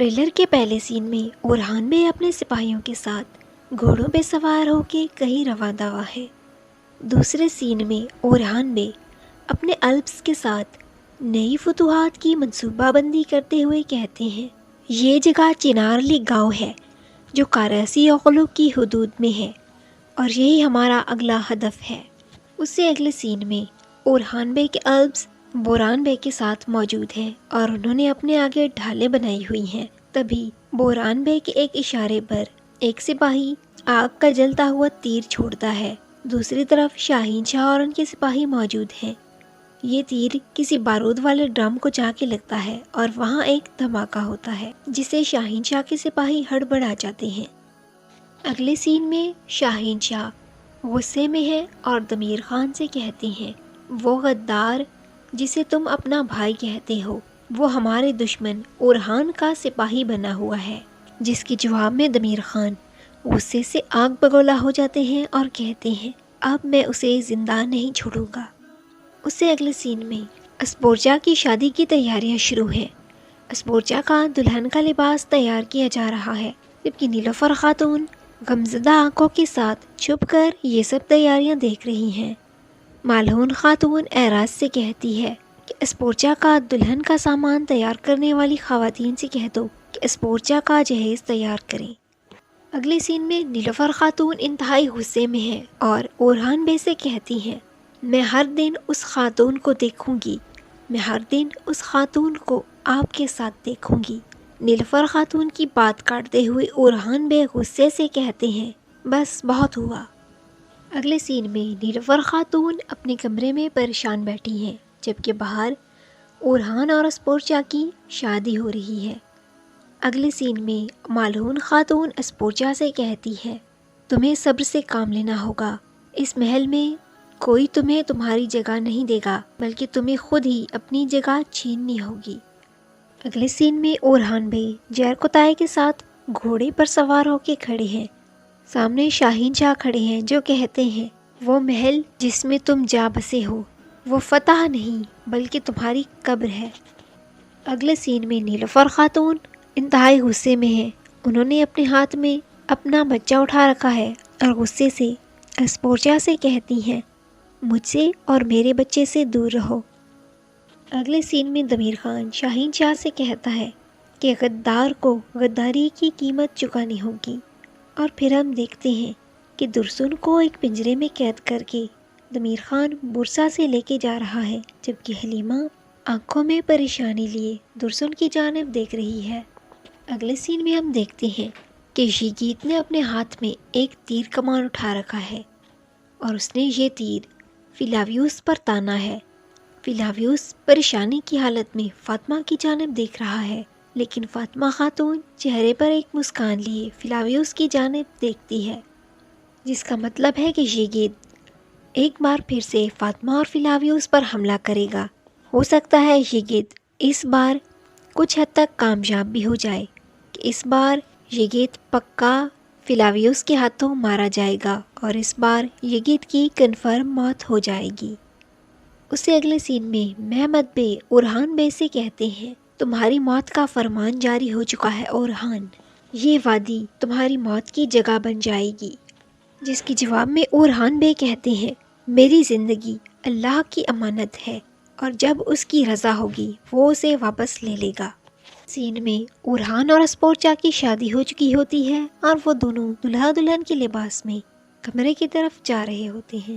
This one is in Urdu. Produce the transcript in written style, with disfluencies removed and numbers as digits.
ٹریلر کے پہلے سین میں اورحان بے اپنے سپاہیوں کے ساتھ گھوڑوں پہ سوار ہو کے کہیں رواں دوا ہے۔ دوسرے سین میں اورحان بے اپنے الپس کے ساتھ نئی فتوحات کی منصوبہ بندی کرتے ہوئے کہتے ہیں، یہ جگہ چنارلی گاؤں ہے جو کاراسی اغلو کی حدود میں ہے اور یہی ہمارا اگلا ہدف ہے۔ اس سے اگلے سین میں اورحان بے کے الپس بوران بے کے ساتھ موجود ہیں اور انہوں نے اپنے آگے ڈھالیں بنائی ہوئی ہیں۔ تبھی بوران بے کے ایک اشارے پر ایک سپاہی آگ کا جلتا ہوا تیر چھوڑتا ہے۔ دوسری طرف شاہین شاہ اور ان کے سپاہی موجود ہیں۔ یہ تیر کسی بارود والے ڈرم کو جا کے لگتا ہے اور وہاں ایک دھماکہ ہوتا ہے جسے شاہین شاہ کے سپاہی ہڑبڑا جاتے ہیں۔ اگلے سین میں شاہین شاہ غصے میں ہے اور دمیر خان سے کہتے ہیں، وہ غدار جسے تم اپنا بھائی کہتے ہو وہ ہمارے دشمن اورحان کا سپاہی بنا ہوا ہے، جس کے جواب میں دمیر خان غصے سے آگ بگولا ہو جاتے ہیں اور کہتے ہیں، اب میں اسے زندہ نہیں چھوڑوں گا۔ اس سے اگلے سین میں اسپورجا کی شادی کی تیاریاں شروع ہیں۔ اسپورجا کا دلہن کا لباس تیار کیا جا رہا ہے، جبکہ نیلوفر خاتون غمزدہ آنکھوں کے ساتھ چھپ کر یہ سب تیاریاں دیکھ رہی ہیں۔ مالہون خاتون اعراز سے کہتی ہے کہ اسپورجا کا دلہن کا سامان تیار کرنے والی خواتین سے کہہ دو کہ اسپورجا کا جہیز تیار کریں۔ اگلے سین میں نیلوفر خاتون انتہائی غصے میں ہے اور اورحان بے سے کہتی ہیں، میں ہر دن اس خاتون کو دیکھوں گی، میں ہر دن اس خاتون کو آپ کے ساتھ دیکھوں گی۔ نیلوفر خاتون کی بات کاٹتے ہوئے اورحان بے غصے سے کہتے ہیں، بس بہت ہوا۔ اگلے سین میں نیلوفر خاتون اپنے کمرے میں پریشان بیٹھی ہیں، جبکہ باہر اورحان اور اسپورجا کی شادی ہو رہی ہے۔ اگلے سین میں مالہون خاتون اسپورجا سے کہتی ہے، تمہیں صبر سے کام لینا ہوگا، اس محل میں کوئی تمہیں تمہاری جگہ نہیں دے گا بلکہ تمہیں خود ہی اپنی جگہ چھیننی ہوگی۔ اگلے سین میں اورحان بے جیرکوتائے کے ساتھ گھوڑے پر سوار ہو کے کھڑے ہیں۔ سامنے شاہین شاہ کھڑے ہیں جو کہتے ہیں، وہ محل جس میں تم جا بسے ہو وہ فتح نہیں بلکہ تمہاری قبر ہے۔ اگلے سین میں نیلوفر خاتون انتہائی غصے میں ہے، انہوں نے اپنے ہاتھ میں اپنا بچہ اٹھا رکھا ہے اور غصے سے اسپورجا سے کہتی ہیں، مجھ سے اور میرے بچے سے دور رہو۔ اگلے سین میں دمیر خان شاہین شاہ سے کہتا ہے کہ غدار کو غداری کی قیمت چکانی ہوگی، اور پھر ہم دیکھتے ہیں کہ درسن کو ایک پنجرے میں قید کر کے دمیر خان برسا سے لے کے جا رہا ہے، جبکہ حلیمہ آنکھوں میں پریشانی لیے درسن کی جانب دیکھ رہی ہے۔ اگلے سین میں ہم دیکھتے ہیں کہ ژیگیت نے اپنے ہاتھ میں ایک تیر کمان اٹھا رکھا ہے اور اس نے یہ تیر فلاویوس پر تانا ہے۔ فلاویوس پریشانی کی حالت میں فاطمہ کی جانب دیکھ رہا ہے، لیکن فاطمہ خاتون چہرے پر ایک مسکان لیے فلاویوس کی جانب دیکھتی ہے، جس کا مطلب ہے کہ ژیگیت ایک بار پھر سے فاطمہ اور فلاویوس پر حملہ کرے گا۔ ہو سکتا ہے ژیگیت اس بار کچھ حد تک کامیاب بھی ہو جائے کہ اس بار ژیگیت پکا فلاویوس کے ہاتھوں مارا جائے گا اور اس بار ژیگیت کی کنفرم موت ہو جائے گی۔ اس سے اگلے سین میں محمد بے اورحان بے سے کہتے ہیں، تمہاری موت کا فرمان جاری ہو چکا ہے اورحان، یہ وادی تمہاری موت کی جگہ بن جائے گی۔ جس کے جواب میں اورحان بے کہتے ہیں، میری زندگی اللہ کی امانت ہے اور جب اس کی رضا ہوگی وہ اسے واپس لے لے گا۔ سین میں اورحان اور اسپورجا کی شادی ہو چکی ہوتی ہے اور وہ دونوں دلہا دلہن کے لباس میں کمرے کی طرف جا رہے ہوتے ہیں۔